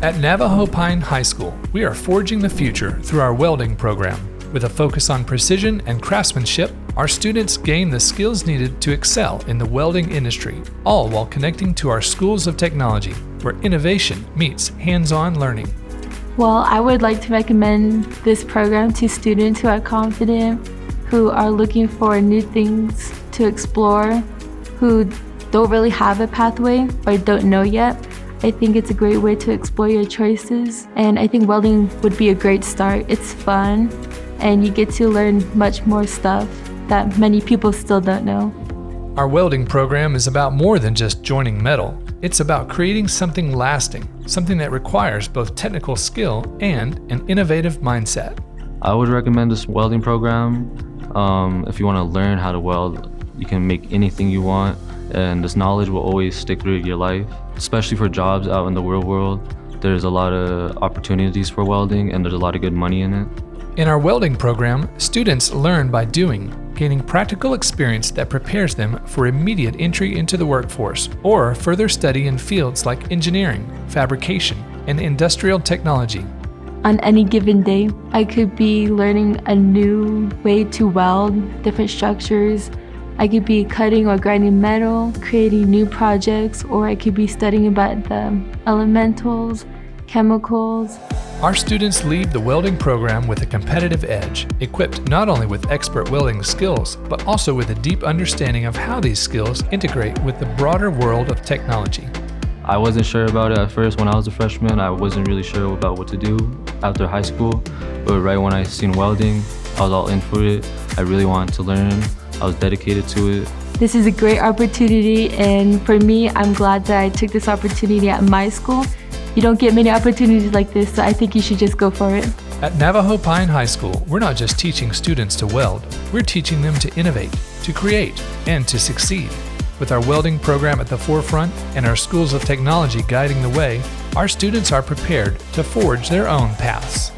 At Navajo Pine High School, we are forging the future through our welding program. With a focus on precision and craftsmanship, our students gain the skills needed to excel in the welding industry, all while connecting to our schools of technology, where innovation meets hands-on learning. Well, I would like to recommend this program to students who are confident, who are looking for new things to explore, who don't really have a pathway or don't know yet. I think it's a great way to explore your choices, and I think welding would be a great start. It's fun, and you get to learn much more stuff that many people still don't know. Our welding program is about more than just joining metal. It's about creating something lasting, something that requires both technical skill and an innovative mindset. I would recommend this welding program. If you want to learn how to weld, you can make anything you want, and this knowledge will always stick through your life, especially for jobs out in the real world. There's a lot of opportunities for welding, and there's a lot of good money in it. In our welding program, students learn by doing, gaining practical experience that prepares them for immediate entry into the workforce or further study in fields like engineering, fabrication, and industrial technology. On any given day, I could be learning a new way to weld different structures. I could be cutting or grinding metal, creating new projects, or I could be studying about the elementals, chemicals. Our students leave the welding program with a competitive edge, equipped not only with expert welding skills, but also with a deep understanding of how these skills integrate with the broader world of technology. I wasn't sure about it at first when I was a freshman. I wasn't really sure about what to do after high school, but right when I seen welding, I was all in for it. I really wanted to learn. I was dedicated to it. This is a great opportunity, and for me, I'm glad that I took this opportunity at my school. You don't get many opportunities like this, so I think you should just go for it. At Navajo Pine High School, we're not just teaching students to weld, we're teaching them to innovate, to create, and to succeed. With our welding program at the forefront and our schools of technology guiding the way, our students are prepared to forge their own paths.